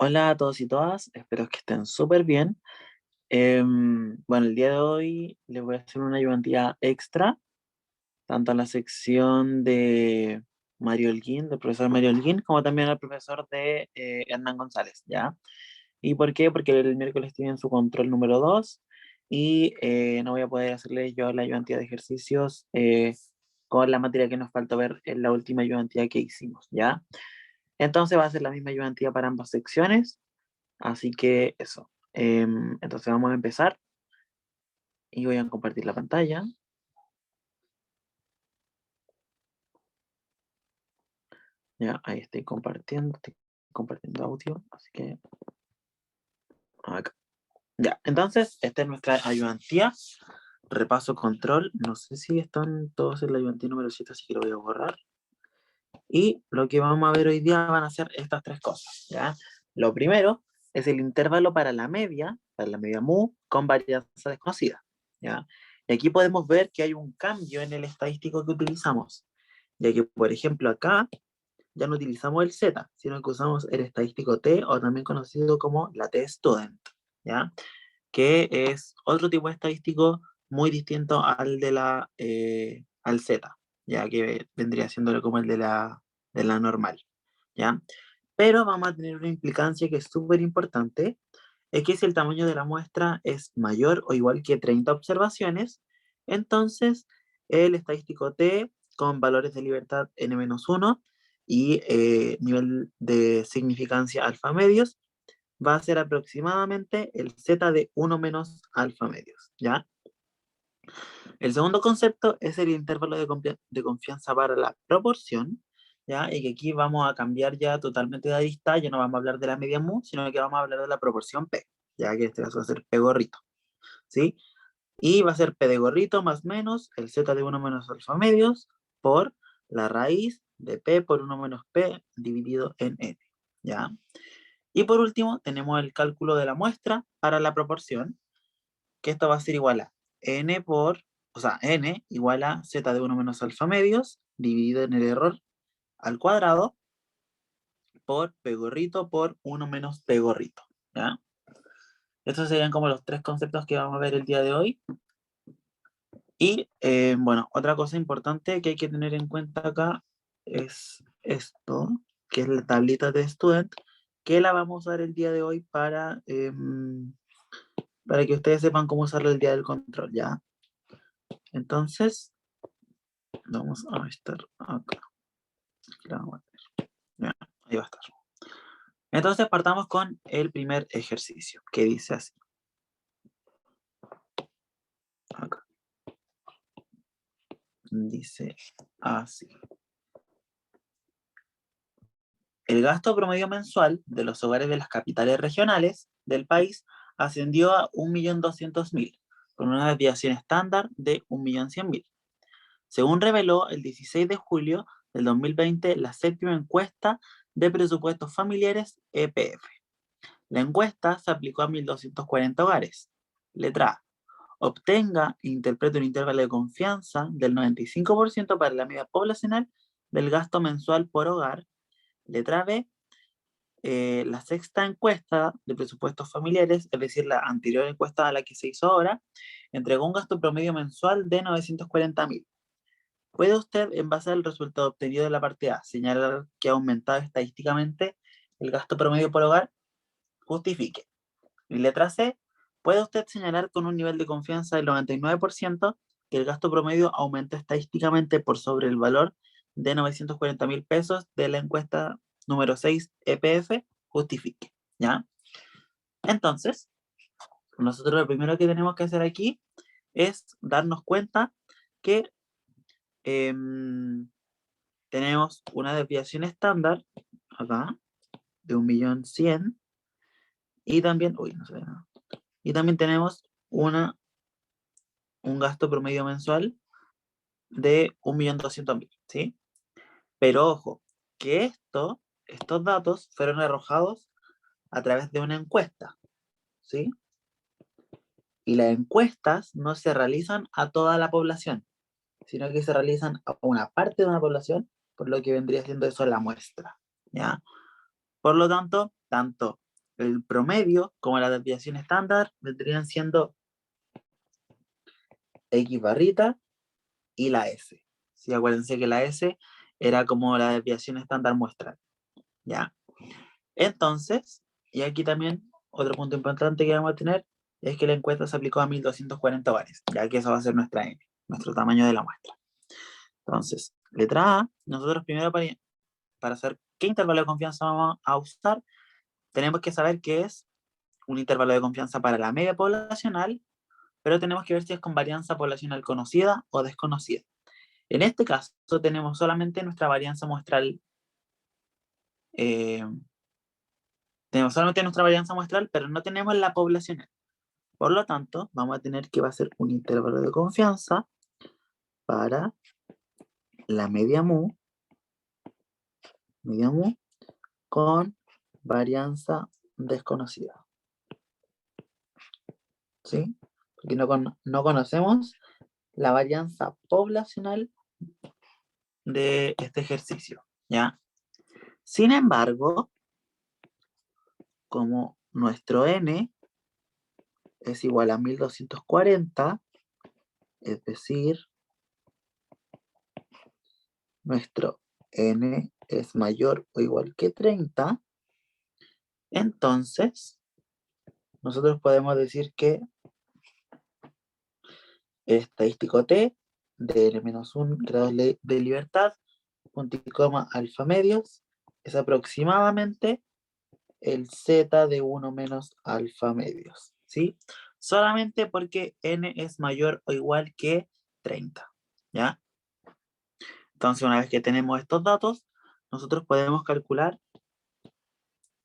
Hola a todos y todas, espero que estén súper bien. Bueno, el día de hoy les voy a hacer una ayudantía extra, tanto a la sección de Mario Holguín, del profesor Mario Holguín, como también al profesor de Hernán González, ¿ya? ¿Y por qué? Porque el miércoles tienen su control número 2 y no voy a poder hacerles yo la ayudantía de ejercicios con la materia que nos falta ver en la última ayudantía que hicimos, ¿ya? Entonces va a ser la misma ayudantía para ambas secciones. Así que eso. Entonces vamos a empezar y voy a compartir la pantalla. Ya, ahí estoy compartiendo audio, así que acá. Ya, entonces esta es nuestra ayudantía. Repaso control. No sé si están todos en la ayudantía número 7, así que lo voy a borrar. Y lo que vamos a ver hoy día van a ser estas tres cosas, ¿ya? Lo primero es el intervalo para la media mu, con varianza desconocida, ¿ya? Y aquí podemos ver que hay un cambio en el estadístico que utilizamos, ya que, por ejemplo, acá ya no utilizamos el Z, sino que usamos el estadístico T, o también conocido como la T-Student, ¿ya? Que es otro tipo de estadístico muy distinto al Z, ya que vendría siendo como el de la normal, ¿ya? Pero vamos a tener una implicancia que es súper importante, es que si el tamaño de la muestra es mayor o igual que 30 observaciones, entonces el estadístico T con valores de libertad n-1 y nivel de significancia alfa medios va a ser aproximadamente el z de 1 menos alfa medios, ¿ya? El segundo concepto es el intervalo de confianza para la proporción, ¿ya? Y que aquí vamos a cambiar ya totalmente de arista, ya no vamos a hablar de la media mu, sino que vamos a hablar de la proporción P, ya que este caso va a ser P gorrito, ¿sí? Y va a ser P de gorrito más menos el z de 1 menos alfa medios por la raíz de P por 1 menos P dividido en N, ¿ya? Y por último, tenemos el cálculo de la muestra para la proporción, que esto va a ser igual a n o sea, n igual a z de 1 menos alfa medios, dividido en el error al cuadrado, por p gorrito por 1 menos p gorrito, ¿ya? Estos serían como los tres conceptos que vamos a ver el día de hoy. Y, bueno, otra cosa importante que hay que tener en cuenta acá es esto, que es la tablita de student, que la vamos a usar el día de hoy para que ustedes sepan cómo usarlo el día del control, ¿ya? Entonces, vamos a estar acá. Aquí la vamos a tener. Ya, ahí va a estar. Entonces, partamos con el primer ejercicio, que dice así. Acá. Dice así. El gasto promedio mensual de los hogares de las capitales regionales del país ascendió a 1.200.000, con una desviación estándar de 1.100.000. Según reveló el 16 de julio del 2020 la séptima encuesta de presupuestos familiares EPF. La encuesta se aplicó a 1.240 hogares. Letra A. Obtenga e interprete un intervalo de confianza del 95% para la media poblacional del gasto mensual por hogar. Letra B. La sexta encuesta de presupuestos familiares, es decir, la anterior encuesta a la que se hizo ahora, entregó un gasto promedio mensual de 940.000. ¿Puede usted, en base al resultado obtenido de la parte A, señalar que ha aumentado estadísticamente el gasto promedio por hogar? Justifique. Y letra C, ¿puede usted señalar con un nivel de confianza del 99% que el gasto promedio aumentó estadísticamente por sobre el valor de 940.000 pesos de la encuesta número 6 EPF? Justifique. ¿Ya? Entonces, nosotros lo primero que tenemos que hacer aquí es darnos cuenta que tenemos una desviación estándar acá de 1.100.000 y también, uy, no se ve nada. Y también tenemos un gasto promedio mensual de 1.200.000, ¿sí? Pero ojo, que estos datos fueron arrojados a través de una encuesta, ¿sí? Y las encuestas no se realizan a toda la población, sino que se realizan a una parte de una población, por lo que vendría siendo eso la muestra, ¿ya? Por lo tanto, tanto el promedio, como la desviación estándar, vendrían siendo X barrita y la S. ¿Sí? Acuérdense que la S era como la desviación estándar muestral. ¿Ya? Entonces, y aquí también otro punto importante que vamos a tener es que la encuesta se aplicó a 1240 hogares, ya que eso va a ser nuestra N, nuestro tamaño de la muestra. Entonces, letra A, nosotros primero para saber qué intervalo de confianza vamos a usar, tenemos que saber que es un intervalo de confianza para la media poblacional, pero tenemos que ver si es con varianza poblacional conocida o desconocida. En este caso tenemos solamente nuestra varianza muestral, pero no tenemos la poblacional. Por lo tanto, vamos a tener que va a ser un intervalo de confianza para la media mu con varianza desconocida. ¿Sí? Porque no conocemos la varianza poblacional de este ejercicio, ¿ya? Sin embargo, como nuestro n es igual a 1240, es decir, nuestro n es mayor o igual que 30, entonces nosotros podemos decir que el estadístico t de n-1 grados de libertad, punto y coma, alfa medios, es aproximadamente el z de 1 menos alfa medios, ¿sí? Solamente porque n es mayor o igual que 30, ¿ya? Entonces, una vez que tenemos estos datos, nosotros podemos calcular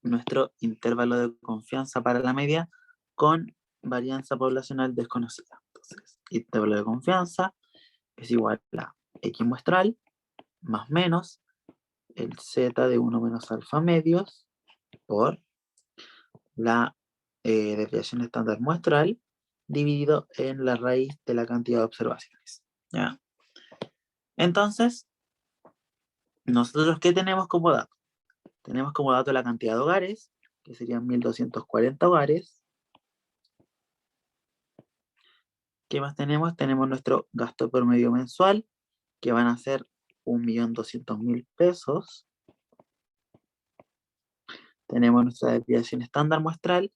nuestro intervalo de confianza para la media con varianza poblacional desconocida. Entonces, intervalo de confianza es igual a X muestral más menos el Z de 1 menos alfa medios por la desviación estándar muestral dividido en la raíz de la cantidad de observaciones. ¿Ya? Entonces, nosotros, ¿qué tenemos como dato? Tenemos como dato la cantidad de hogares, que serían 1240 hogares. ¿Qué más tenemos? Tenemos nuestro gasto promedio mensual, que van a ser 1.200.000 pesos. Tenemos nuestra desviación estándar muestral,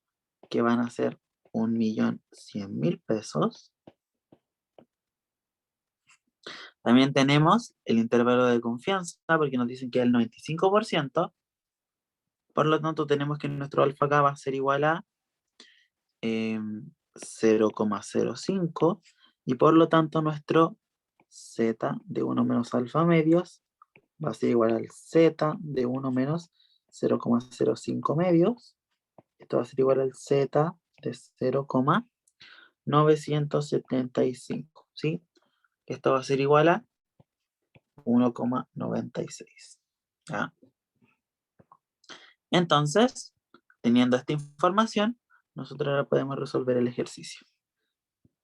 que van a ser 1.100.000 pesos. También tenemos el intervalo de confianza, porque nos dicen que es el 95%. Por lo tanto, tenemos que nuestro alfa acá va a ser igual a 0,05, y por lo tanto nuestro z de 1 menos alfa medios va a ser igual al z de 1 menos 0,05 medios. Esto va a ser igual al z de 0,975, ¿sí? Esto va a ser igual a 1,96. ¿Ya? Entonces, teniendo esta información, nosotros ahora podemos resolver el ejercicio.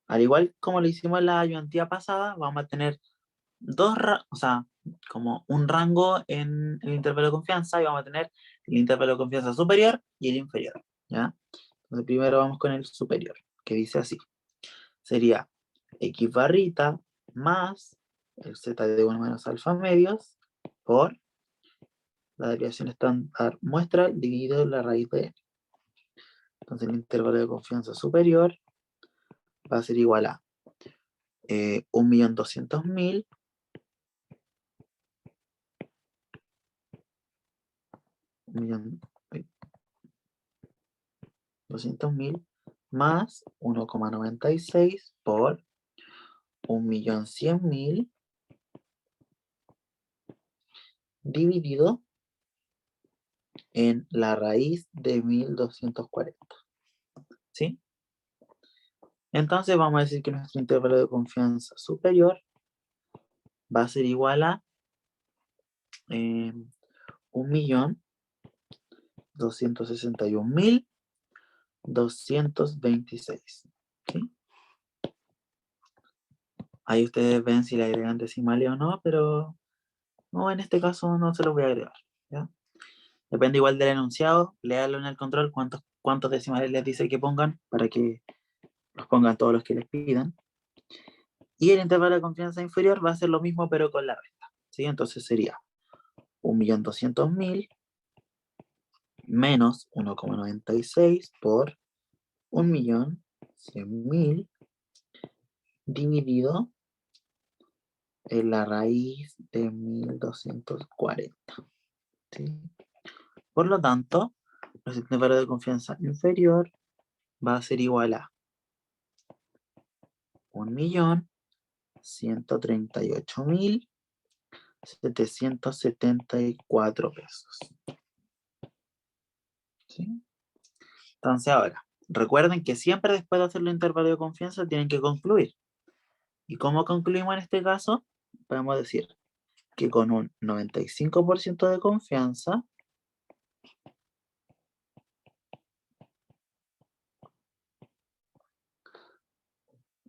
Al igual como lo hicimos en la ayudantía pasada, vamos a tener como un rango en el intervalo de confianza, y vamos a tener el intervalo de confianza superior y el inferior, ¿ya? Entonces primero vamos con el superior, que dice así. Sería X barrita más el Z de 1 menos alfa medios por la desviación estándar muestral dividido en la raíz de n. Entonces el intervalo de confianza superior va a ser igual a 1.200.000 200.000 más 1,96 por 1.100.000 dividido en la raíz de 1.240. ¿Sí? Entonces vamos a decir que nuestro intervalo de confianza superior va a ser igual a 1.261.226. ¿Sí? Ahí ustedes ven si le agregan decimales o no, pero no, en este caso no se los voy a agregar, ¿ya? Depende igual del enunciado, léalo en el control cuántos cuántos decimales les dice que pongan para que los pongan todos los que les pidan. Y el intervalo de confianza inferior va a ser lo mismo pero con la resta, ¿sí? Entonces sería 1.200.000 menos 1,96 por 1.100.000 dividido en la raíz de 1.240. ¿Sí? Por lo tanto, el intervalo de confianza inferior va a ser igual a 1.138.774 pesos. ¿Sí? Entonces ahora, recuerden que siempre después de hacer el intervalo de confianza tienen que concluir. ¿Y cómo concluimos en este caso? Podemos decir que con un 95% de confianza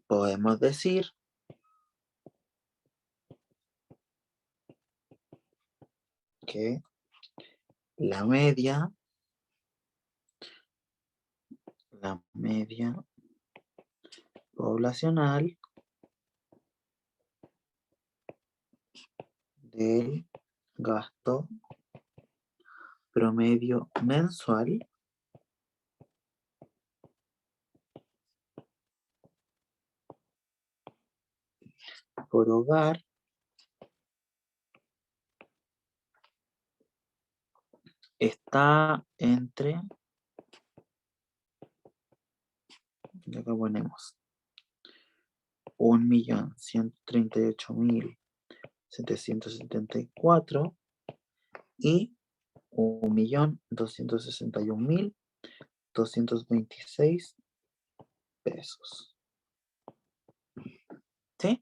podemos decir que la media poblacional del gasto promedio mensual por hogar está entre, y acá ponemos 1.138.774 y 1.261.226 pesos. ¿Sí?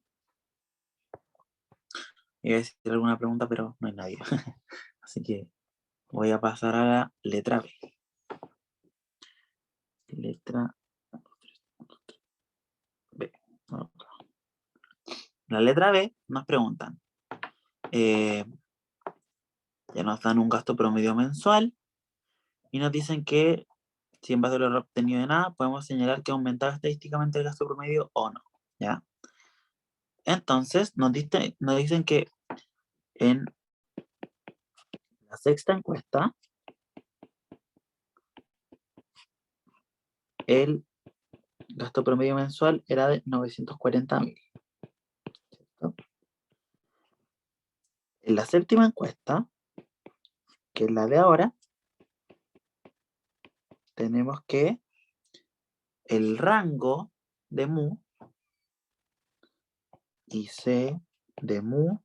Iba a decir alguna pregunta, pero no hay nadie. Así que voy a pasar a la letra B. Letra B. La letra B nos preguntan, ya nos dan un gasto promedio mensual y nos dicen que si en base a lo obtenido de nada, podemos señalar que ha aumentado estadísticamente el gasto promedio o no. ¿Ya? Entonces, nos dicen que en la sexta encuesta, el gasto promedio mensual era de 940.000. En la séptima encuesta, que es la de ahora, tenemos que el rango de mu y C de mu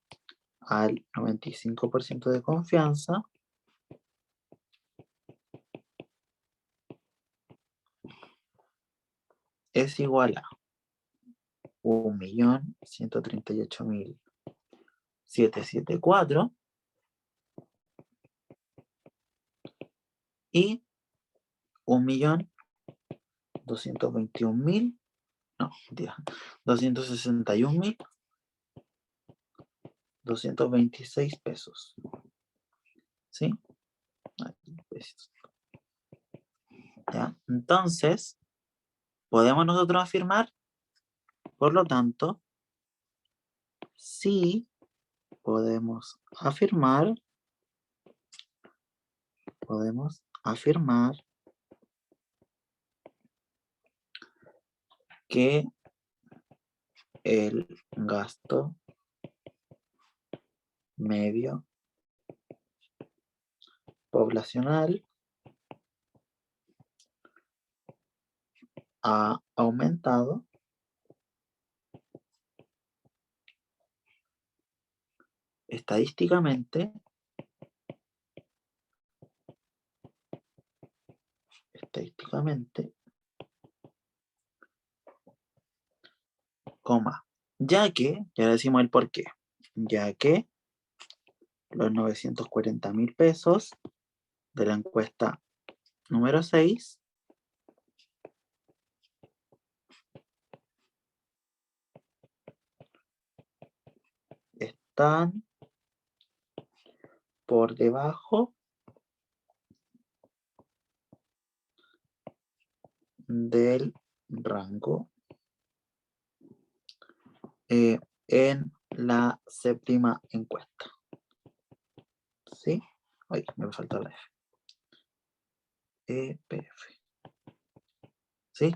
al 95% de confianza es igual a 1.138.774 y 1.221.000, no, 261.226 pesos. ¿Sí? ¿Ya? Entonces, podemos nosotros afirmar, por lo tanto, sí podemos afirmar que el gasto medio poblacional ha aumentado estadísticamente ya que, ya decimos el por qué, ya que los 940.000 pesos de la encuesta número 6 están por debajo del rango en la séptima encuesta. ¿Sí? Oye, me falta la F. EPF. ¿Sí?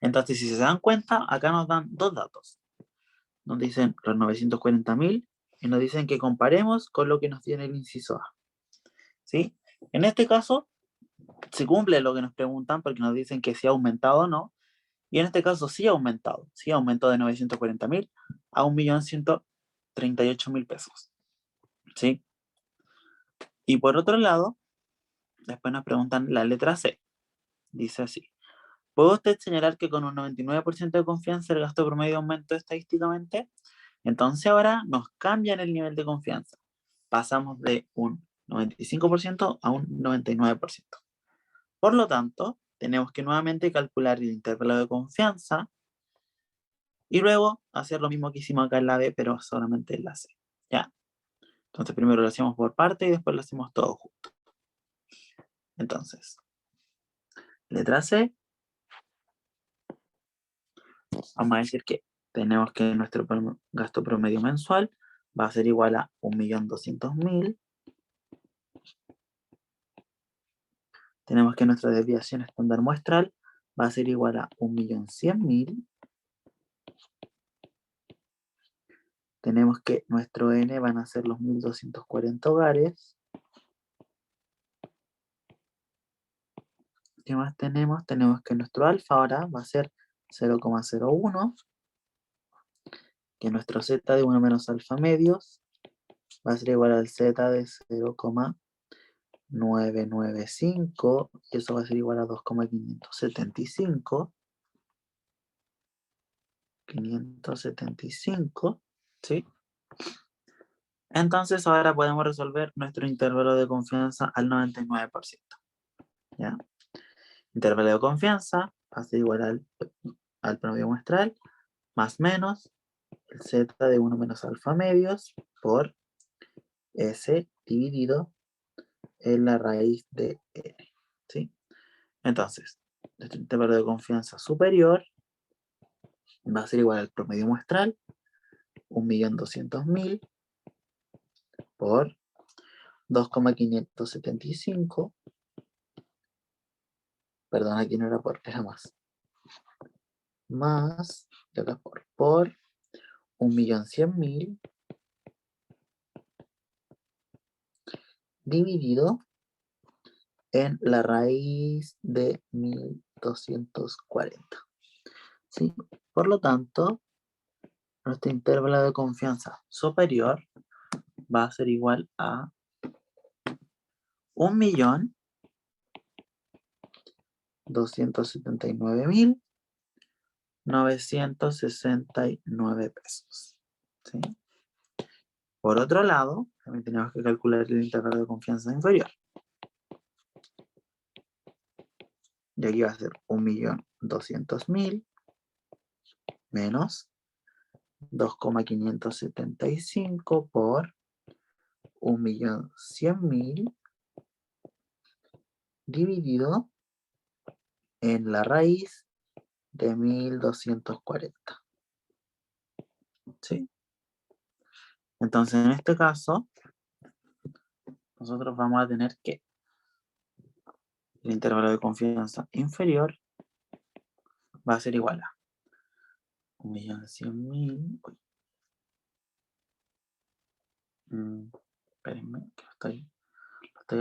Entonces, si se dan cuenta, acá nos dan dos datos. Nos dicen los 940.000 y nos dicen que comparemos con lo que nos tiene el inciso A. ¿Sí? En este caso, se cumple lo que nos preguntan porque nos dicen que si ha aumentado o no. Y en este caso sí ha aumentado. Sí aumentó de 940.000 a 1.138.000 pesos. ¿Sí? Y por otro lado, después nos preguntan la letra C. Dice así. ¿Puede usted señalar que con un 99% de confianza el gasto promedio aumentó estadísticamente? Entonces ahora nos cambian el nivel de confianza. Pasamos de un 95% a un 99%. Por lo tanto, tenemos que nuevamente calcular el intervalo de confianza y luego hacer lo mismo que hicimos acá en la B, pero solamente en la C. ¿Ya? Entonces primero lo hacemos por parte y después lo hacemos todo junto. Entonces, letra C, vamos a decir que tenemos que nuestro gasto promedio mensual va a ser igual a 1.200.000. Tenemos que nuestra desviación estándar muestral va a ser igual a 1.100.000. Tenemos que nuestro N van a ser los 1.240 hogares. ¿Qué más tenemos? Tenemos que nuestro alfa ahora va a ser 0,01. Que nuestro z de 1 menos alfa medios va a ser igual al z de 0,995. Y eso va a ser igual a 2,575. 575, ¿sí? Entonces ahora podemos resolver nuestro intervalo de confianza al 99%. ¿Ya? Intervalo de confianza va a ser igual al promedio muestral, más menos el z de 1 menos alfa medios por S dividido en la raíz de n. ¿Sí? Entonces, nuestro intervalo de confianza superior va a ser igual al promedio muestral, 1.200.000 por 2,575. Perdón, aquí no era por, era más. Más, y acá por 1.100.000 dividido en la raíz de 1.240. ¿Sí? Por lo tanto, nuestro intervalo de confianza superior va a ser igual a 1.279.969 pesos. ¿Sí? Por otro lado, también tenemos que calcular el intervalo de confianza inferior. Y aquí va a ser 1.200.000 menos 2,575 por 1.100.000 dividido en la raíz de 1.240. ¿Sí? Entonces, en este caso, nosotros vamos a tener que el intervalo de confianza inferior va a ser igual a 1.100.000. Espérenme, que lo estoy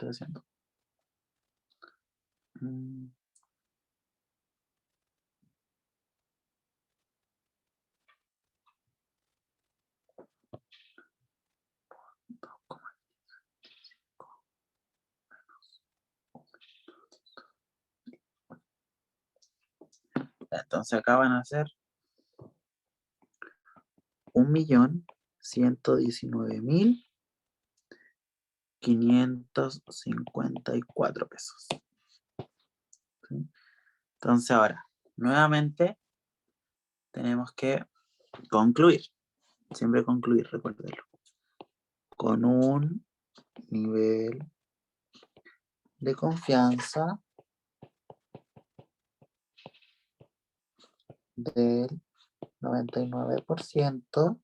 haciendo. Entonces acá van a ser 1.119.554 pesos. ¿Sí? Entonces ahora, nuevamente, tenemos que concluir. Siempre concluir, recuérdenlo. Con un nivel de confianza del 99%,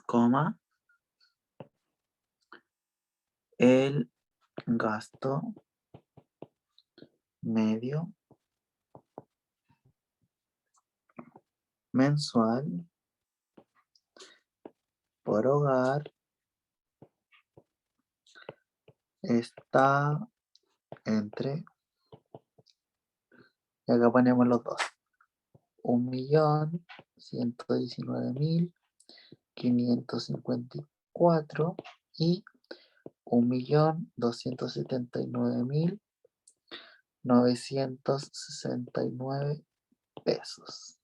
coma, el gasto medio mensual por hogar está entre, y acá ponemos los dos, 1.119.554 y 1.279.969 pesos.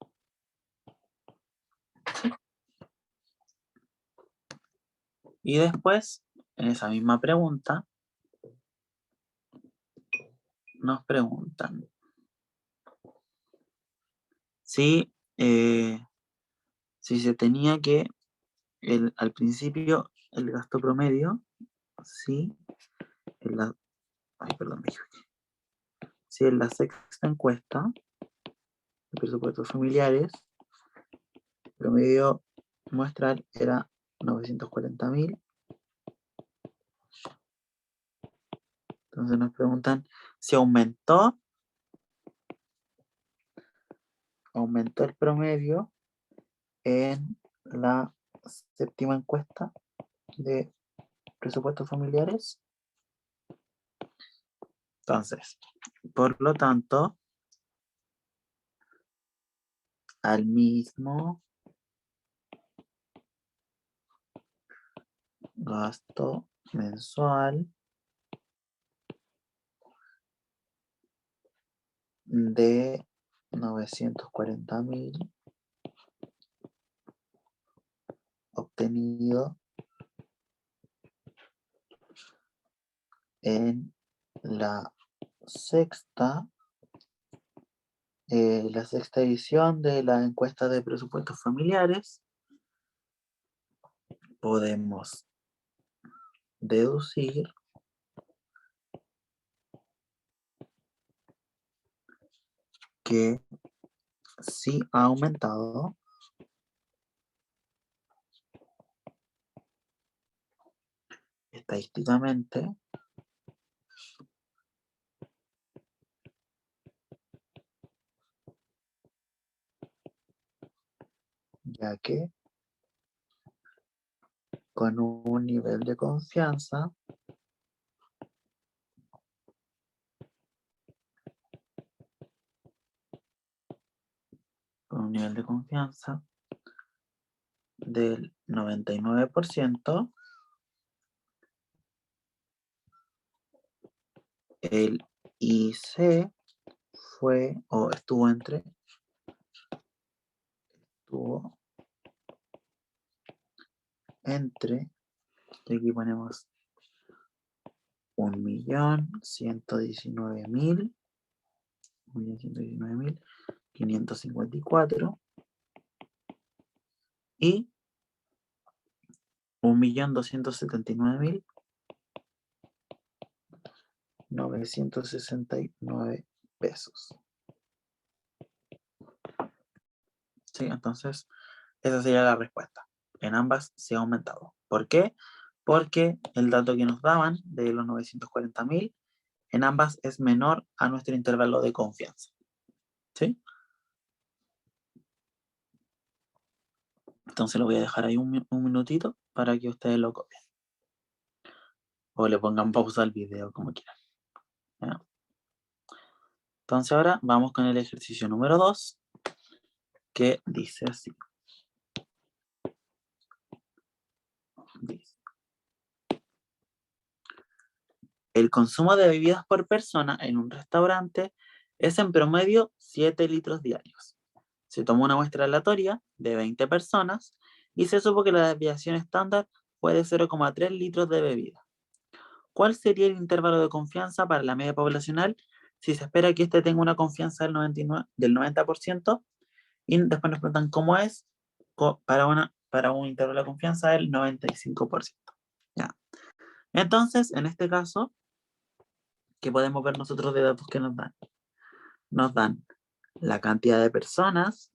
Y después, en esa misma pregunta, nos preguntan si se tenía que, al principio, el gasto promedio, si en la, perdón, si en la sexta encuesta de presupuestos familiares, el promedio muestral era 940.000. Entonces nos preguntan si aumentó el promedio en la séptima encuesta de presupuestos familiares. Entonces, por lo tanto, al mismo gasto mensual de 940.000 obtenido en la sexta edición de la encuesta de presupuestos familiares, podemos deducir que sí ha aumentado estadísticamente ya que con un nivel de confianza del 99%, el IC estuvo entre, y aquí ponemos 1.119.554 y 1.279.969 pesos. ¿Sí? Entonces, esa sería la respuesta. En ambas se ha aumentado. ¿Por qué? Porque el dato que nos daban de los 940.000 en ambas es menor a nuestro intervalo de confianza. ¿Sí? Entonces lo voy a dejar ahí un minutito para que ustedes lo copien. O le pongan pausa al video, como quieran. ¿Ya? Entonces ahora vamos con el ejercicio número 2, que dice así. Dice: el consumo de bebidas por persona en un restaurante es en promedio 7 litros diarios. Se tomó una muestra aleatoria de 20 personas y se supo que la desviación estándar fue de 0,3 litros de bebida. ¿Cuál sería el intervalo de confianza para la media poblacional si se espera que éste tenga una confianza del 90%? Y después nos preguntan cómo es para un intervalo de confianza del 95%. ¿Ya? Entonces, en este caso, ¿qué podemos ver nosotros de datos que nos dan? Nos dan la cantidad de personas,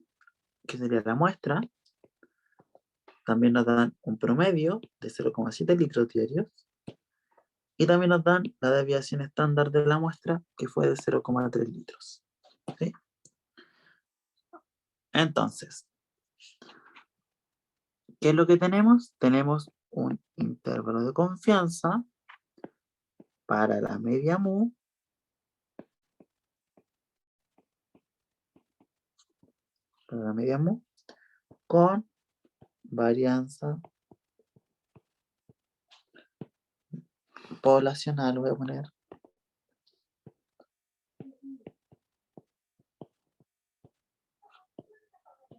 que sería la muestra. También nos dan un promedio de 0,7 litros diarios. Y también nos dan la desviación estándar de la muestra, que fue de 0,3 litros. ¿Sí? Entonces, ¿qué es lo que tenemos? Tenemos un intervalo de confianza para la media mu con varianza poblacional, voy a poner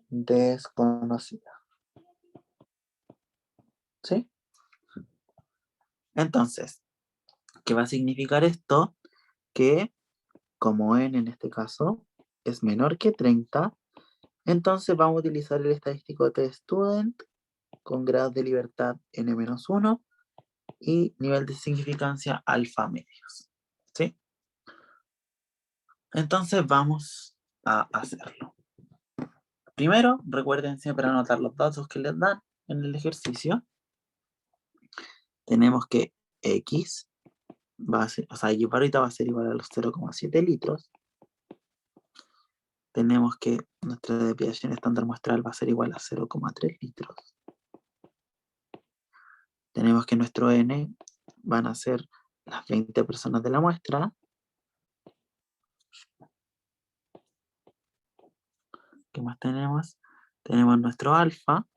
desconocida. ¿Sí? Entonces, ¿qué va a significar esto? Que como n en este caso es menor que 30, entonces vamos a utilizar el estadístico t-student con grados de libertad n-1 y nivel de significancia alfa medios. ¿Sí? Entonces vamos a hacerlo. Primero, recuerden siempre anotar los datos que les dan en el ejercicio. Tenemos que x va a ser, o sea, y ahorita va a ser igual a los 0,7 litros. Tenemos que nuestra desviación estándar muestral va a ser igual a 0,3 litros. Tenemos que nuestro n van a ser las 20 personas de la muestra. ¿Qué más tenemos? Tenemos nuestro alfa,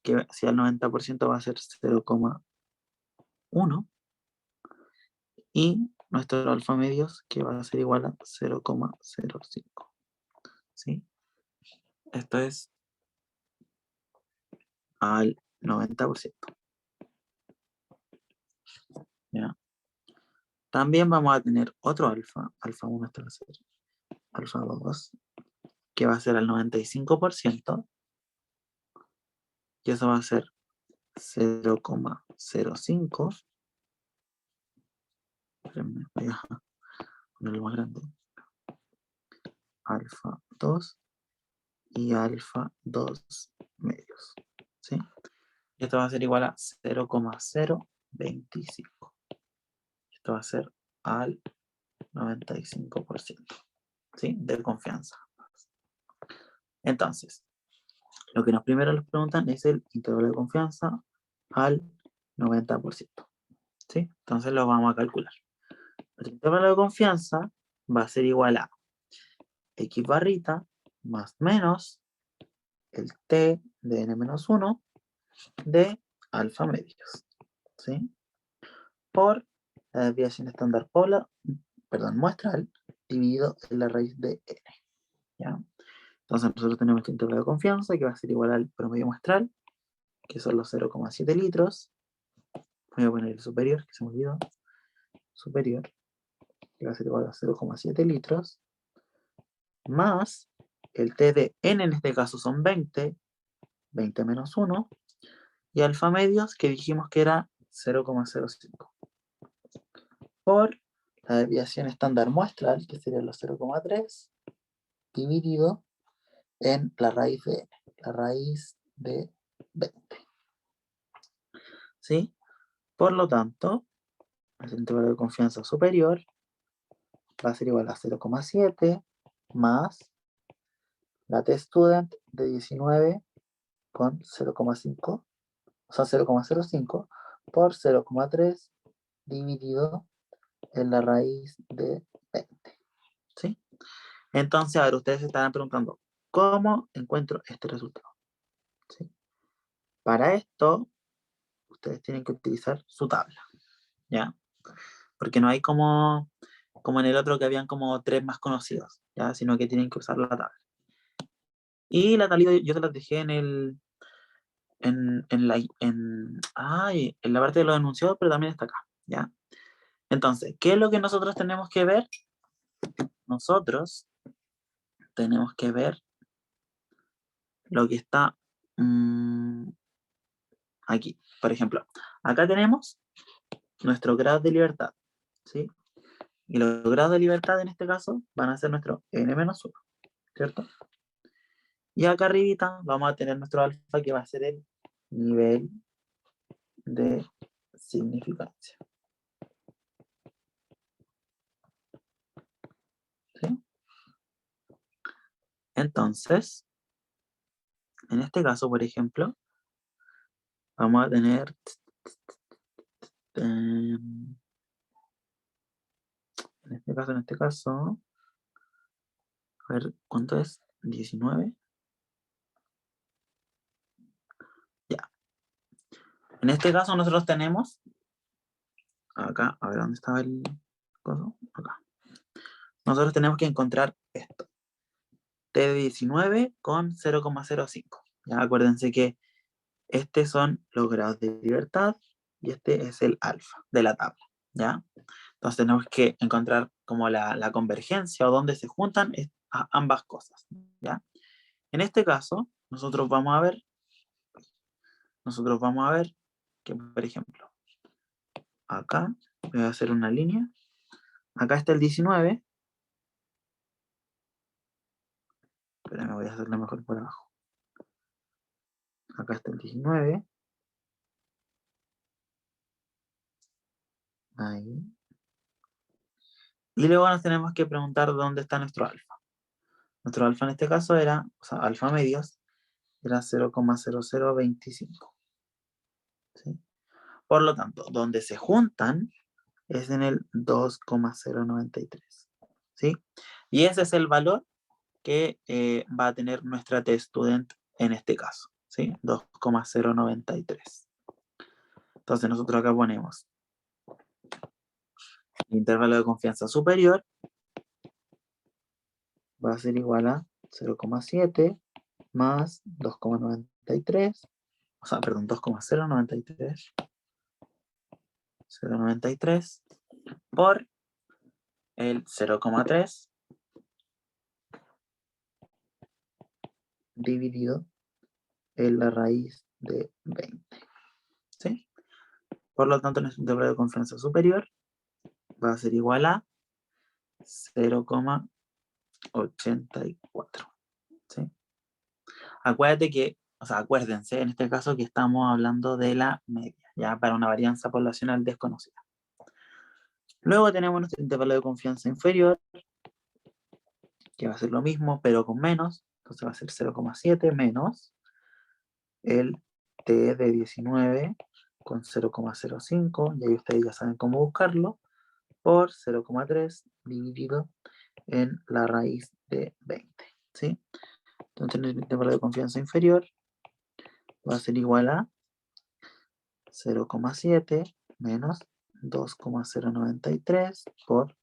que si al 90% va a ser 0,1. Y nuestro alfa medios, que va a ser igual a 0,05. ¿Sí? Esto es al 90%. ¿Ya? También vamos a tener otro alfa, alfa 1 hasta la serie, alfa 2, que va a ser al 95%, y eso va a ser 0,05. Voy a ponerlo más grande. Alfa 2 y alfa 2 medios. ¿Sí? Y esto va a ser igual a 0,025. Esto va a ser al 95%. ¿Sí? De confianza. Entonces, lo que primero nos preguntan es el intervalo de confianza al 90%. ¿Sí? Entonces lo vamos a calcular. El intervalo de confianza va a ser igual a x barrita más menos el t de n-1 de alfa medios. ¿Sí? Por la desviación estándar muestral dividido en la raíz de n. ¿Ya? Entonces nosotros tenemos este intervalo de confianza que va a ser igual al promedio muestral, que son los 0,7 litros. Voy a poner el superior, que se me olvidó. Superior, que va a ser igual a 0,7 litros, más el t de n en este caso son 20 menos 1, y alfa medios, que dijimos que era 0,05. Por la desviación estándar muestral, que sería los 0,3, dividido en la raíz de n, la raíz de 20. ¿Sí? Por lo tanto, el intervalo de confianza superior va a ser igual a 0,7 más la t-student de 19 con 0,5, o sea, 0,05 por 0,3 dividido en la raíz de 20. ¿Sí? Entonces, a ver, ustedes se estarán preguntando, ¿cómo encuentro este resultado? ¿Sí? Para esto, ustedes tienen que utilizar su tabla, ¿ya? Porque no hay como en el otro que habían como 3 más conocidos, ¿ya? Sino que tienen que usar la tabla. Y la tabla yo te la dejé en la parte de los enunciados, pero también está acá, ¿ya? Entonces, ¿qué es lo que nosotros tenemos que ver? Nosotros tenemos que ver lo que está aquí. Por ejemplo, acá tenemos nuestro grado de libertad, ¿sí? Y los grados de libertad en este caso van a ser nuestro n-1, ¿cierto? Y acá arribita vamos a tener nuestro alfa, que va a ser el nivel de significancia. ¿Sí? Entonces, en este caso, por ejemplo, vamos a tener... en este caso, a ver, ¿cuánto es? 19. Ya. En este caso nosotros tenemos, acá, a ver, ¿dónde estaba el coso? Acá. Nosotros tenemos que encontrar esto. T de 19 con 0,05. Ya acuérdense que estos son los grados de libertad y este es el alfa de la tabla, ¿ya? Entonces tenemos que encontrar como la convergencia o dónde se juntan ambas cosas, ¿ya? En este caso, nosotros vamos a ver que, por ejemplo, acá voy a hacer una línea, acá está el 19, pero me voy a hacerlo mejor por abajo. Acá está el 19, ahí. Y luego nos tenemos que preguntar dónde está nuestro alfa. Nuestro alfa en este caso era, o sea, alfa medios, era 0,0025. ¿Sí? Por lo tanto, donde se juntan es en el 2,093. ¿Sí? Y ese es el valor que va a tener nuestra T-Student en este caso. ¿Sí? 2,093. Entonces nosotros acá ponemos el intervalo de confianza superior va a ser igual a 0,7 más 2,93, o sea, perdón, 2,093, 0,93 por el 0,3 dividido en la raíz de 20. ¿Sí? Por lo tanto, nuestro intervalo de confianza superior va a ser igual a 0,84. ¿Sí? Acuérdate que, o sea, acuérdense en este caso que estamos hablando de la media, ya para una varianza poblacional desconocida. Luego tenemos nuestro intervalo de confianza inferior, que va a ser lo mismo, pero con menos. Entonces va a ser 0,7 menos el T de 19 con 0,05, y ahí ustedes ya saben cómo buscarlo, por 0,3 dividido en la raíz de 20. ¿Sí? Entonces el intervalo de confianza inferior va a ser igual a 0,7 menos 2,093 por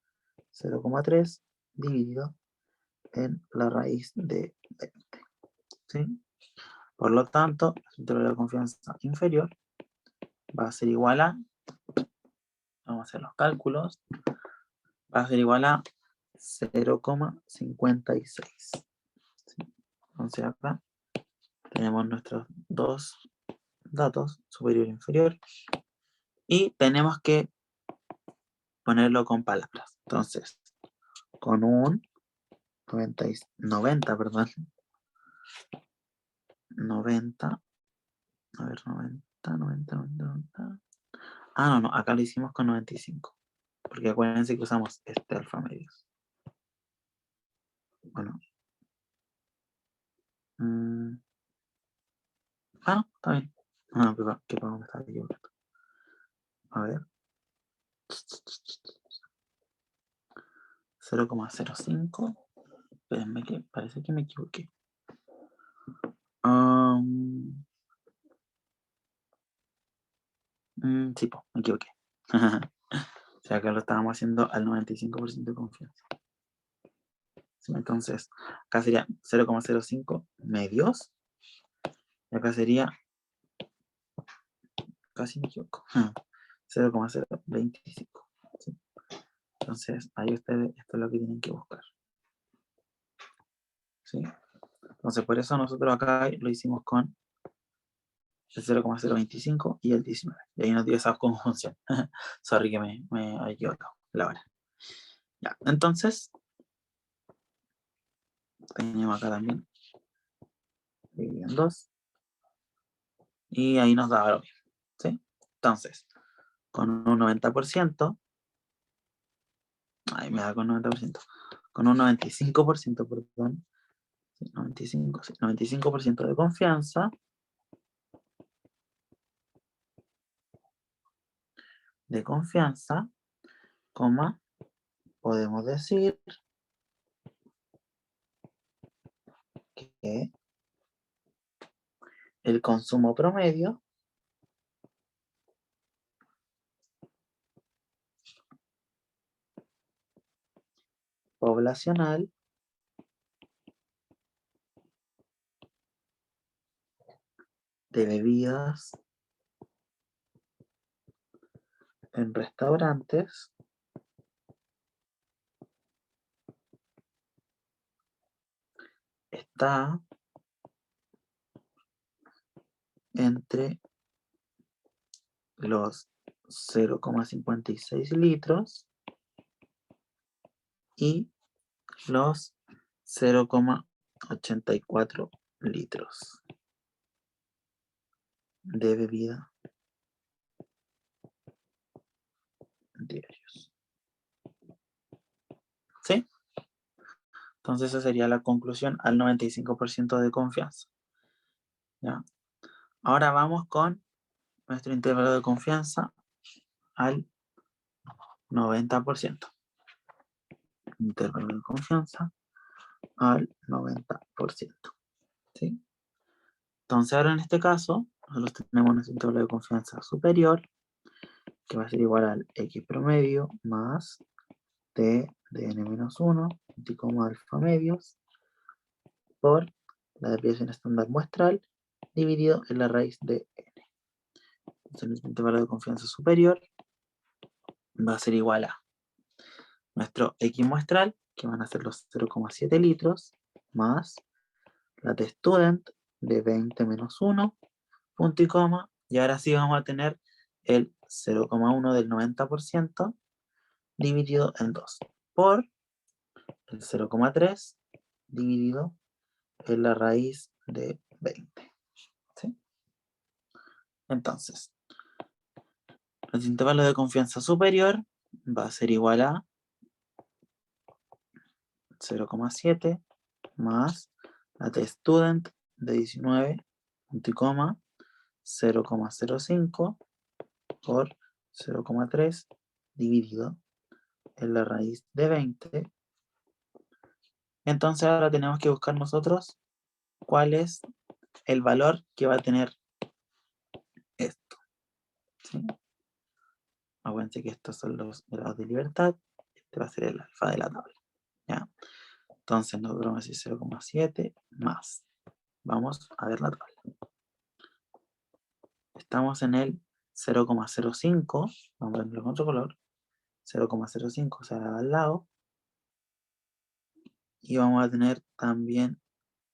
0,3 dividido en la raíz de 20. ¿Sí? Por lo tanto, el intervalo de confianza inferior va a ser igual a, vamos a hacer los cálculos, va a ser igual a 0,56. ¿Sí? Entonces acá tenemos nuestros dos datos, superior e inferior, y tenemos que ponerlo con palabras. Entonces, con un 90, perdón, 90, a ver, 90. Ah, no, acá lo hicimos con 95, porque acuérdense que usamos este alfa medios. Bueno. No, está bien. Ah, que me estaba equivocando. A ver. 0,05. Espérenme que parece que me equivoqué. Sí, pues, me equivoqué. O sea, acá lo estábamos haciendo al 95% de confianza. Sí, entonces, acá sería 0,05 medios. Y acá sería, casi me equivoco, 0,025. ¿Sí? Entonces, ahí ustedes, esto es lo que tienen que buscar. ¿Sí? Entonces, por eso nosotros acá lo hicimos con el 0,025 y el 19. Y ahí nos dio esa conjunción. Sorry que me he equivocado la hora. Ya, entonces, tenemos acá también dividido en 2. Y ahí nos da lo mismo, ¿sí? Entonces, con un 90%, ahí me da con 90%, con un 95%, perdón, 95% de confianza, coma, podemos decir que el consumo promedio poblacional de bebidas en restaurantes está entre los 0,56 litros y los 0,84 litros de bebida diarios. ¿Sí? Entonces esa sería la conclusión al 95% de confianza. ¿Ya? Ahora vamos con nuestro intervalo de confianza al 90%. Intervalo de confianza al 90%. ¿Sí? Entonces ahora en este caso, nosotros tenemos nuestro intervalo de confianza superior, que va a ser igual al X promedio más T de n-1, como alfa medios, por la desviación estándar muestral, dividido en la raíz de n. Entonces nuestro intervalo de confianza superior va a ser igual a nuestro X muestral, que van a ser los 0,7 litros, más la T student de 20 menos 1, punto y coma, y ahora sí vamos a tener el 0,1 del 90% dividido en 2, por el 0,3 dividido en la raíz de 20. ¿Sí? Entonces, el intervalo de confianza superior va a ser igual a 0,7 más la T-student de 19, punto y coma, 0,05 por 0,3 dividido en la raíz de 20. Entonces ahora tenemos que buscar nosotros cuál es el valor que va a tener esto. ¿Sí? Acuérdense que estos son los grados de libertad. Este va a ser el alfa de la tabla. ¿Ya? Entonces nosotros vamos a decir 0,7 más. Vamos a ver la tabla. Estamos en el 0,05. Vamos a ponerlo con otro color. 0,05 se va al lado. Y vamos a tener también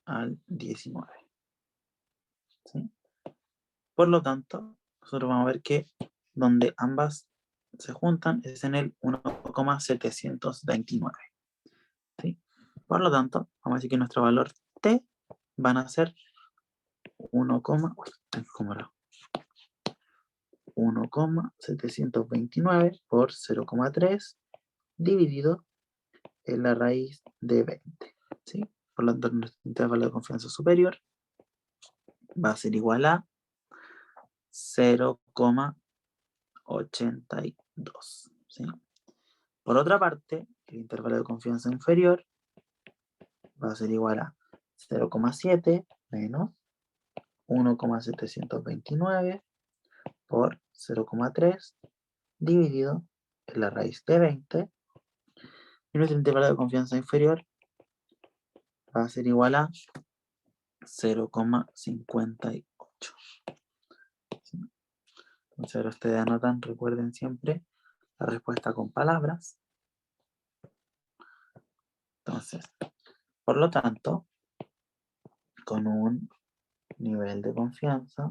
al 19. ¿Sí? Por lo tanto, nosotros vamos a ver que donde ambas se juntan es en el 1,729. ¿Sí? Por lo tanto, vamos a decir que nuestro valor t van a ser 1,729 por 0,3 dividido en la raíz de 20. ¿Sí? Por lo tanto, nuestro intervalo de confianza superior va a ser igual a 0,82. ¿Sí? Por otra parte, el intervalo de confianza inferior va a ser igual a 0,7 menos 1,729 por 0,3 dividido en la raíz de 20. Y nuestro intervalo de confianza inferior va a ser igual a 0,58. ¿Sí? Entonces ahora ustedes anotan, recuerden siempre la respuesta con palabras. Entonces, por lo tanto, con un nivel de confianza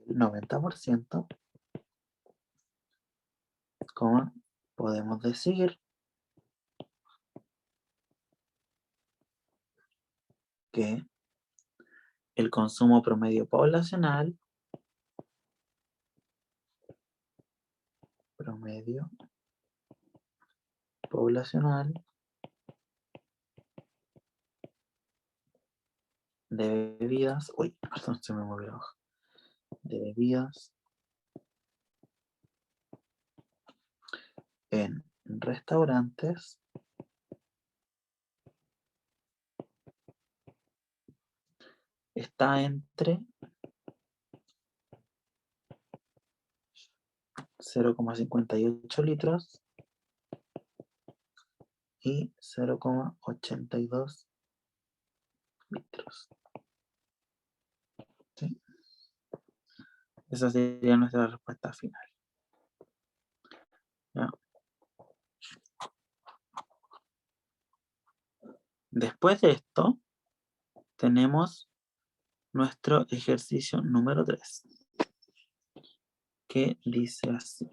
del 90%, como podemos decir que el consumo promedio poblacional de bebidas, perdón, se me movió la hoja, de bebidas en restaurantes está entre 0,58 litros y 0,82 litros. ¿Sí? Esa sería nuestra respuesta final. ¿Ya? Después de esto, tenemos nuestro ejercicio número 3, que dice así.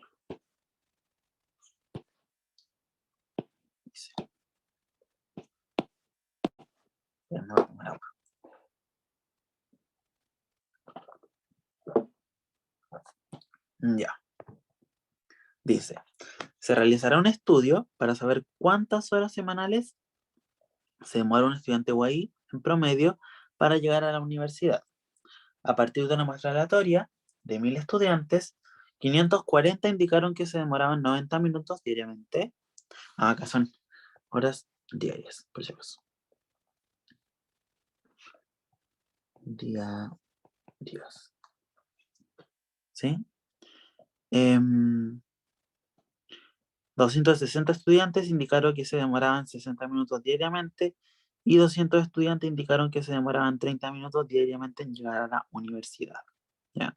Ya me voy a tomar agua. Ya. Dice, se realizará un estudio para saber cuántas horas semanales se demora un estudiante UAI en promedio para llegar a la universidad. A partir de una muestra aleatoria de 1000 estudiantes, 540 indicaron que se demoraban 90 minutos diariamente. Acá son horas diarias, por si acaso. Días. ¿Sí? 260 estudiantes indicaron que se demoraban 60 minutos diariamente y 200 estudiantes indicaron que se demoraban 30 minutos diariamente en llegar a la universidad. ¿Ya?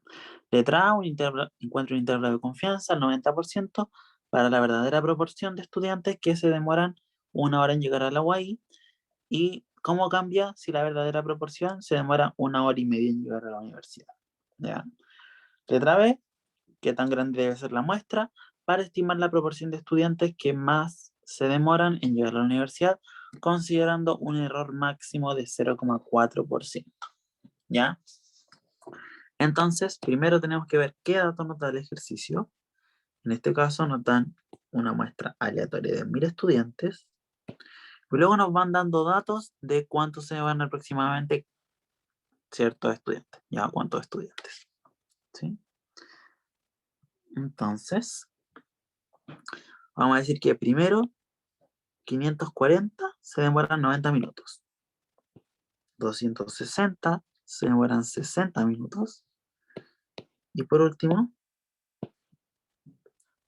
Letra A, encuentra un intervalo de confianza al 90% para la verdadera proporción de estudiantes que se demoran 1 hora en llegar a la UAI. ¿Y cómo cambia si la verdadera proporción se demora 1 hora y media en llegar a la universidad? ¿Ya? Letra B, ¿qué tan grande debe ser la muestra para estimar la proporción de estudiantes que más se demoran en llegar a la universidad, considerando un error máximo de 0,4%? ¿Ya? Entonces, primero tenemos que ver qué datos nos da el ejercicio. En este caso nos dan una muestra aleatoria de 1000 estudiantes. Y luego nos van dando datos de cuántos se van aproximadamente ciertos estudiantes. ¿Ya? ¿Cuántos estudiantes? ¿Sí? Entonces, vamos a decir que primero 540 se demoran 90 minutos. 260 se demoran 60 minutos. Y por último,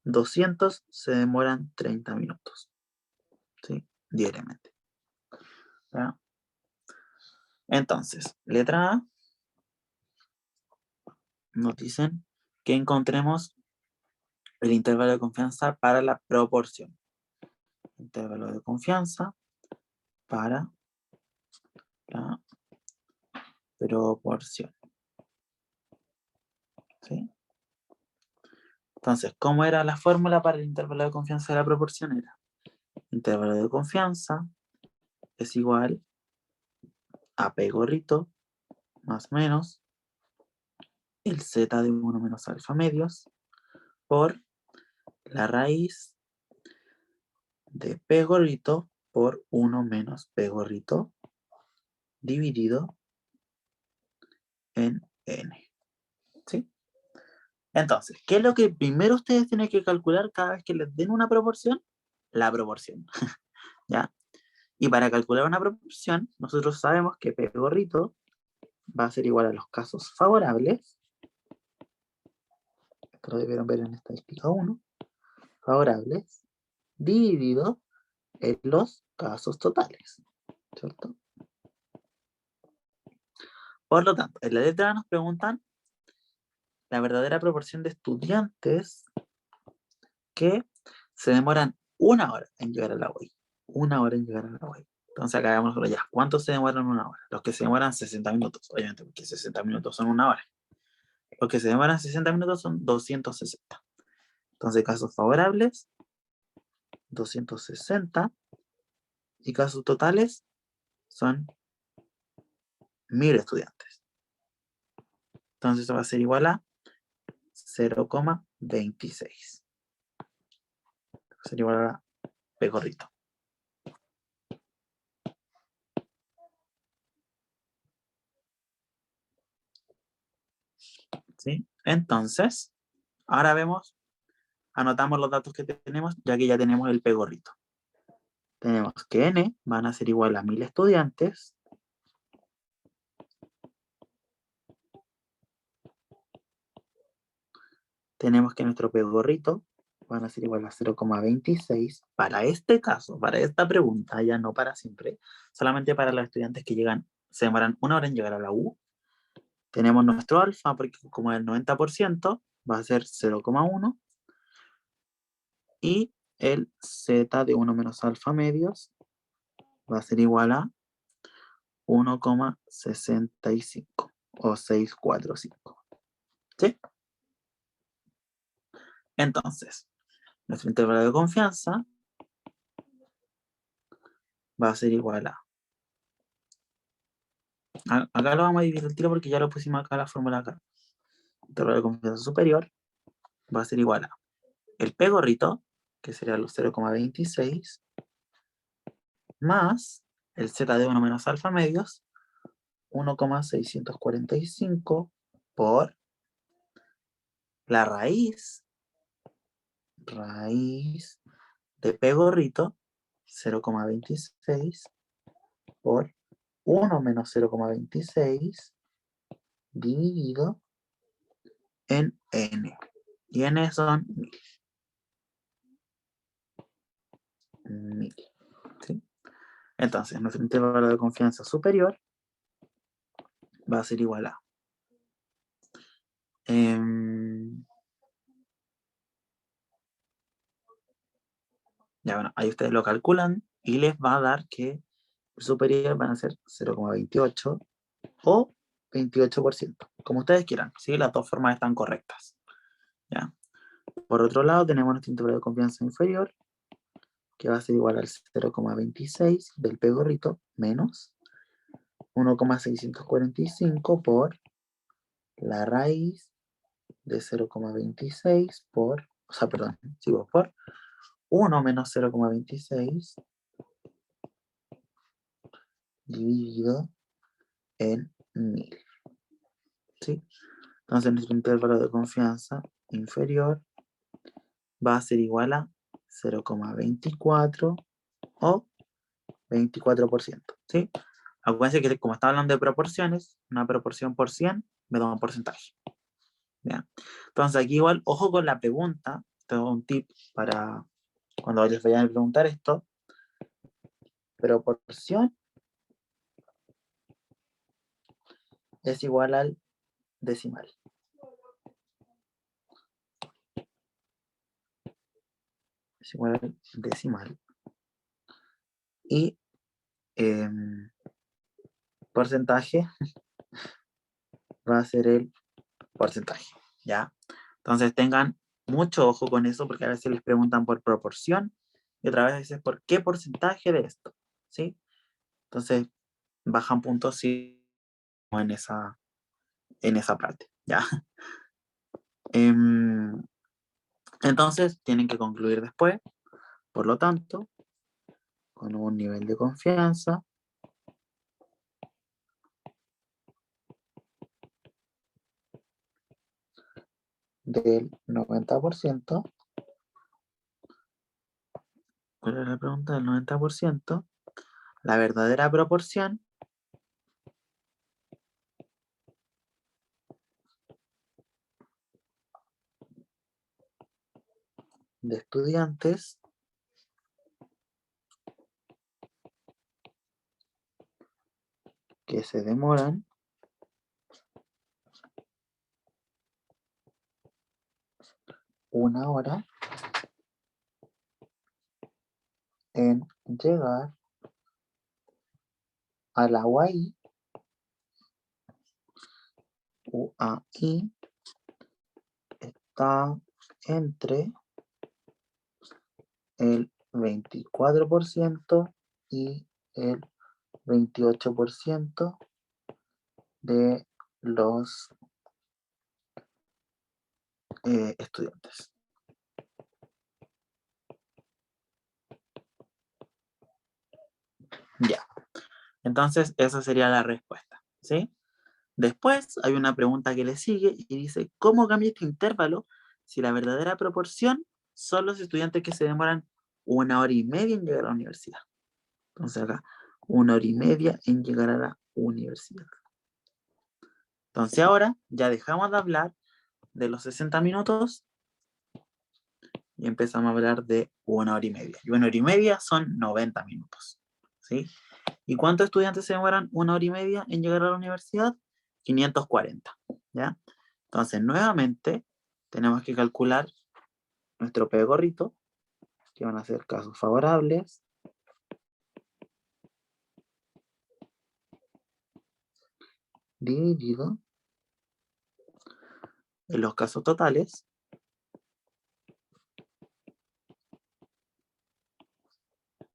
200 se demoran 30 minutos. ¿Sí? Diariamente. ¿Ya? Entonces, letra A, nos dicen que encontremos el intervalo de confianza para la proporción. Intervalo de confianza para la proporción. ¿Sí? Entonces, ¿cómo era la fórmula para el intervalo de confianza de la proporción? Era intervalo de confianza es igual a P gorrito más menos el Z de 1 menos alfa medios por la raíz de P gorrito por 1 menos P gorrito dividido en N. ¿Sí? Entonces, ¿qué es lo que primero ustedes tienen que calcular cada vez que les den una proporción? La proporción. ¿Ya? Y para calcular una proporción, nosotros sabemos que P gorrito va a ser igual a los casos favorables. Esto lo debieron ver en estadística 1. Favorables dividido en los casos totales. ¿Cierto? Por lo tanto, en la letra A nos preguntan la verdadera proporción de estudiantes que se demoran 1 hora en llegar a la UAI. 1 hora en llegar a la UAI. Entonces acá vamos ya. ¿Cuántos se demoran 1 hora? Los que se demoran 60 minutos, obviamente, porque 60 minutos son 1 hora. Los que se demoran 60 minutos son 260. Entonces, casos favorables, 260. Y casos totales son 1000 estudiantes. Entonces, eso va a ser igual a 0,26. Va a ser igual a P gorrito. ¿Sí? Entonces, ahora vemos, anotamos los datos que tenemos, ya que ya tenemos el P gorrito. Tenemos que N van a ser igual a 1000 estudiantes. Tenemos que nuestro P gorrito van a ser igual a 0,26 para este caso, para esta pregunta, ya no para siempre, solamente para los estudiantes que llegan, se demoran 1 hora en llegar a la U. Tenemos nuestro alfa, porque como es el 90%, va a ser 0,1. Y el z de 1 menos alfa medios va a ser igual a 1,65 o 645. ¿Sí? Entonces, nuestro intervalo de confianza va a ser igual a... Acá lo vamos a dividir el tiro porque ya lo pusimos acá la fórmula acá. Intervalo de confianza superior va a ser igual a el P gorrito, que sería los 0,26, más el z de 1 menos alfa medios, 1,645 por la raíz de P gorrito, 0,26 por 1 menos 0,26 dividido en N. Y N son 1000. ¿Sí? Entonces, nuestro intervalo de confianza superior va a ser igual a... ya bueno, ahí ustedes lo calculan y les va a dar que el superior van a ser 0,28 o 28%, como ustedes quieran, ¿sí? Las dos formas están correctas. ¿Ya? Por otro lado, tenemos nuestro intervalo de confianza inferior, que va a ser igual al 0,26 del P gorrito menos 1,645 por la raíz de 0,26 por, o sea, perdón, sigo por 1 menos 0,26 dividido en 1000. ¿Sí? Entonces nuestro intervalo de confianza inferior va a ser igual a 0,24 o 24%. ¿Sí? Acuérdense que como está hablando de proporciones, una proporción por 100 me da un porcentaje. ¿Bien? Entonces aquí igual, ojo con la pregunta, tengo un tip para cuando les vayan a preguntar esto. Proporción es igual al decimal. Es igual al decimal. Y porcentaje va a ser el porcentaje, ¿ya? Entonces tengan mucho ojo con eso porque a veces les preguntan por proporción y otras veces por qué porcentaje de esto, ¿sí? Entonces bajan puntos sí en esa parte, ¿ya? Entonces tienen que concluir después, por lo tanto, con un nivel de confianza del 90%. ¿Cuál es la pregunta? Del 90%. La verdadera proporción de estudiantes que se demoran una hora en llegar a la UAI está entre el 24% y el 28% de los estudiantes. Ya. Entonces, esa sería la respuesta, ¿sí? Después hay una pregunta que le sigue y dice, ¿cómo cambia este intervalo si la verdadera proporción son los estudiantes que se demoran 1 hora y media en llegar a la universidad? Entonces acá, 1 hora y media en llegar a la universidad. Entonces ahora ya dejamos de hablar de los 60 minutos y empezamos a hablar de 1 hora y media. Y 1 hora y media son 90 minutos, ¿sí? ¿Y cuántos estudiantes se demoran 1 hora y media en llegar a la universidad? 540, ¿ya? Entonces, nuevamente, tenemos que calcular nuestro P gorrito, que van a ser casos favorables, dividido en los casos totales,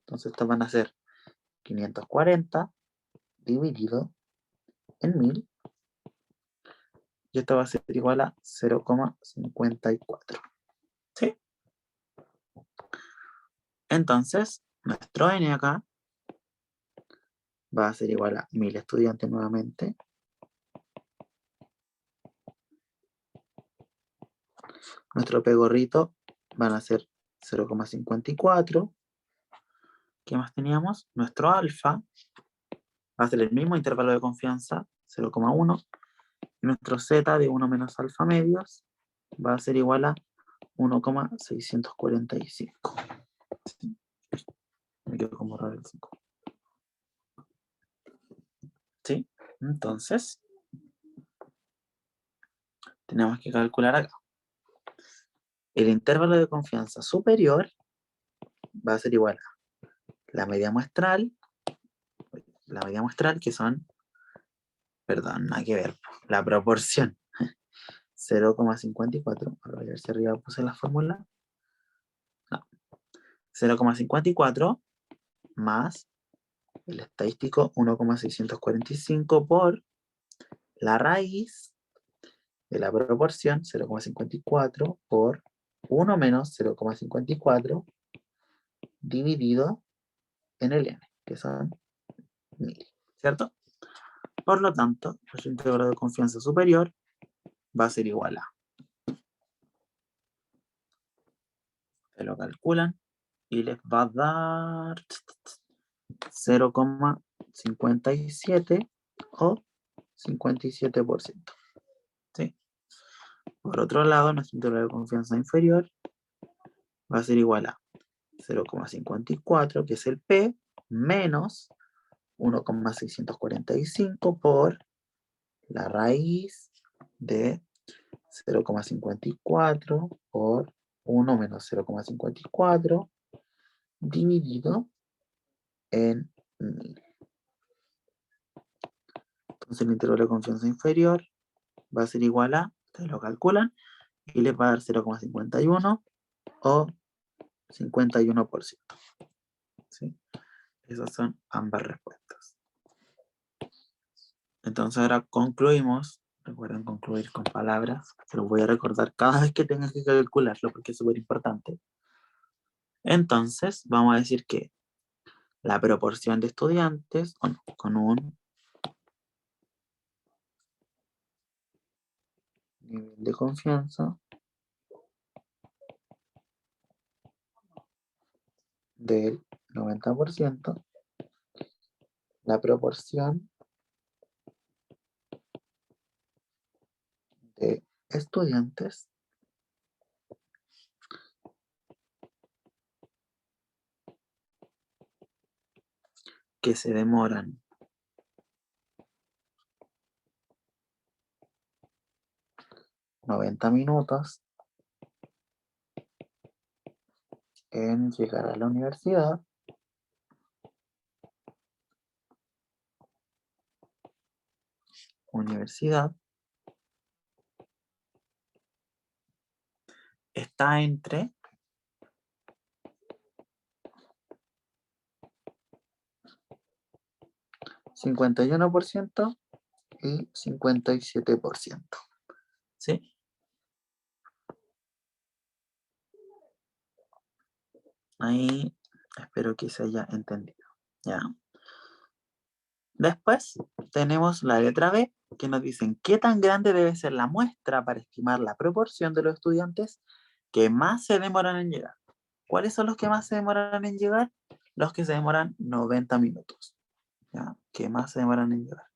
entonces estos van a ser 540 dividido en 1000, y esto va a ser igual a 0,54, ¿sí? Entonces, nuestro N acá va a ser igual a 1000 estudiantes nuevamente, nuestro P gorrito van a ser 0,54. ¿Qué más teníamos? Nuestro alfa va a ser el mismo intervalo de confianza, 0,1. Y nuestro z de 1 menos alfa medios va a ser igual a 1,645. ¿Sí? Me quedo como raro el 5. ¿Sí? Entonces, tenemos que calcular acá. El intervalo de confianza superior va a ser igual a la media muestral, que son, perdón, nada que ver, la proporción 0,54, a ver si arriba puse la fórmula, no, 0,54 más el estadístico 1,645 por la raíz de la proporción 0,54 por 1 menos 0,54 dividido en el n, que son 1000, ¿cierto? Por lo tanto, el intervalo de confianza superior va a ser igual a, se lo calculan y les va a dar 0,57 o 57%. ¿Sí? Por otro lado, nuestro intervalo de confianza inferior va a ser igual a 0,54, que es el P, menos 1,645 por la raíz de 0,54 por 1 menos 0,54 dividido en 1000. Entonces el intervalo de confianza inferior va a ser igual a, ustedes lo calculan, y les va a dar 0,51 o 51%. ¿Sí? Esas son ambas respuestas. Entonces ahora concluimos. Recuerden concluir con palabras. Se los voy a recordar cada vez que tengas que calcularlo porque es súper importante. Entonces vamos a decir que la proporción de estudiantes con un nivel de confianza del 90%, la proporción de estudiantes que se demoran 90 minutos en llegar a la universidad está entre 51% y 57%. ¿Sí? Ahí espero que se haya entendido. ¿Ya? Después tenemos la letra B, que nos dicen qué tan grande debe ser la muestra para estimar la proporción de los estudiantes que más se demoran en llegar. ¿Cuáles son los que más se demoran en llegar? Los que se demoran 90 minutos. ¿Ya? Que más se demoran en llegar.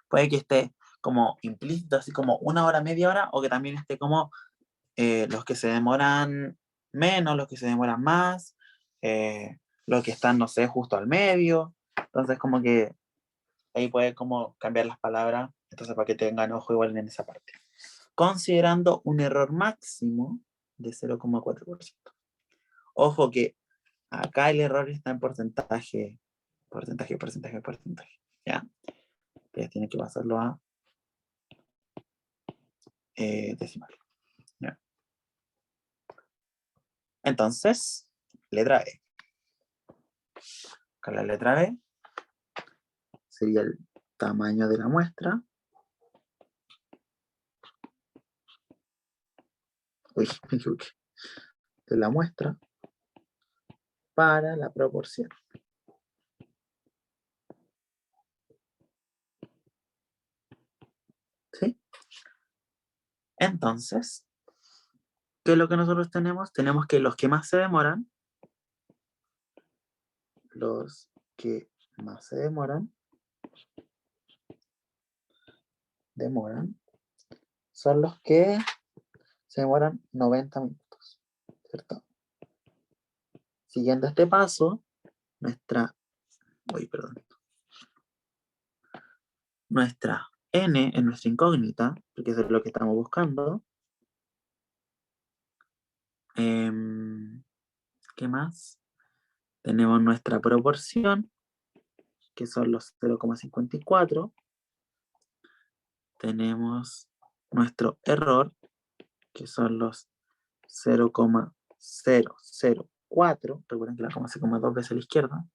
Puede que esté como implícito, así como 1 hora, media hora, o que también esté como los que se demoran menos, los que se demoran más, los que están, no sé, justo al medio. Entonces, como que ahí puede como cambiar las palabras, entonces para que tengan ojo igual en esa parte. Considerando un error máximo de 0,4%. Ojo que acá el error está en porcentaje, porcentaje. ¿Ya? Ustedes tienen que pasarlo a decimal. ¿Ya? Entonces, letra B. Acá la letra B sería el tamaño de la muestra. Uy, me equivoqué. De la muestra para la proporción. ¿Sí? Entonces, ¿qué es lo que nosotros tenemos? Tenemos que los que más se demoran, son los que se demoran 90 minutos, ¿cierto? Siguiendo este paso, nuestra n es nuestra incógnita, porque eso es lo que estamos buscando. ¿Qué más? Tenemos nuestra proporción, que son los 0,54. Tenemos nuestro error, que son los 0,004. Recuerden que la coma se come 2 veces a la izquierda.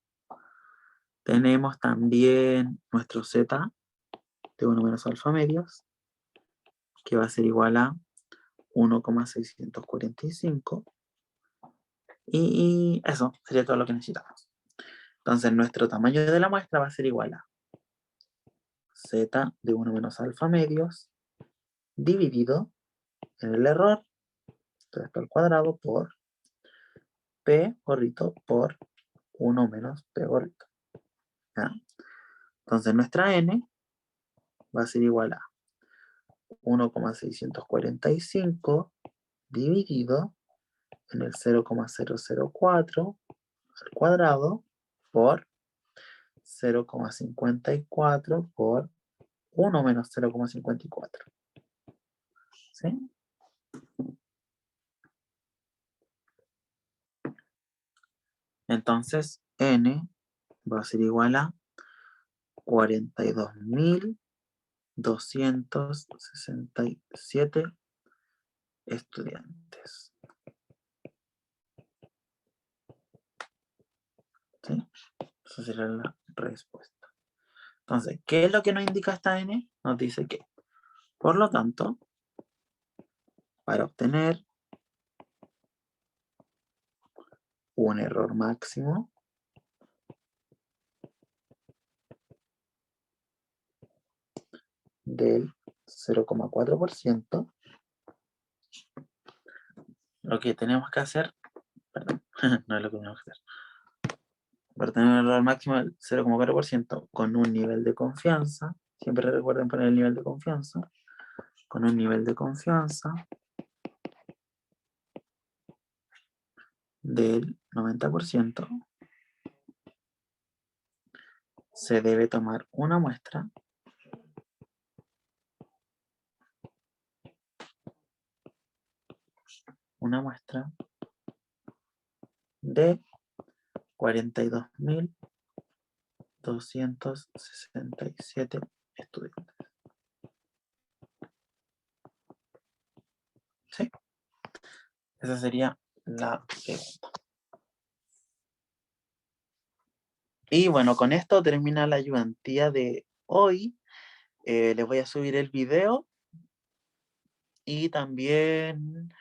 Tenemos también nuestro z de 1 menos alfa medios, que va a ser igual a 1,645. Y eso sería todo lo que necesitamos. Entonces nuestro tamaño de la muestra va a ser igual a z de 1 menos alfa medios dividido en el error, todo esto al cuadrado, por p gorrito por 1 menos p gorrito. ¿Ya? Entonces nuestra n va a ser igual a 1,645 dividido en el 0,004 al cuadrado por 0,54 por 1 menos 0,54. ¿Sí? Entonces n va a ser igual a 42.267 estudiantes. ¿Sí? Esa será la respuesta. Entonces, ¿qué es lo que nos indica esta n? Nos dice que, por lo tanto, para obtener un error máximo del 0,4%, lo que tenemos que hacer, perdón, no es lo que tenemos que hacer, para tener un error máximo del 0,4% con un nivel de confianza, siempre recuerden poner el nivel de confianza, con un nivel de confianza del 90%, se debe tomar una muestra de 42.267 estudiantes. ¿Sí? Esa sería la pregunta. Y bueno, con esto termina la ayudantía de hoy. Les voy a subir el video y también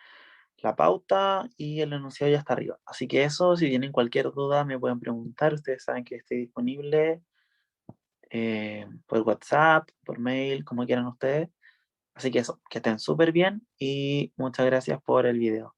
la pauta y el enunciado ya está arriba. Así que eso, si tienen cualquier duda, me pueden preguntar. Ustedes saben que estoy disponible por WhatsApp, por mail, como quieran ustedes. Así que eso, que estén súper bien y muchas gracias por el video.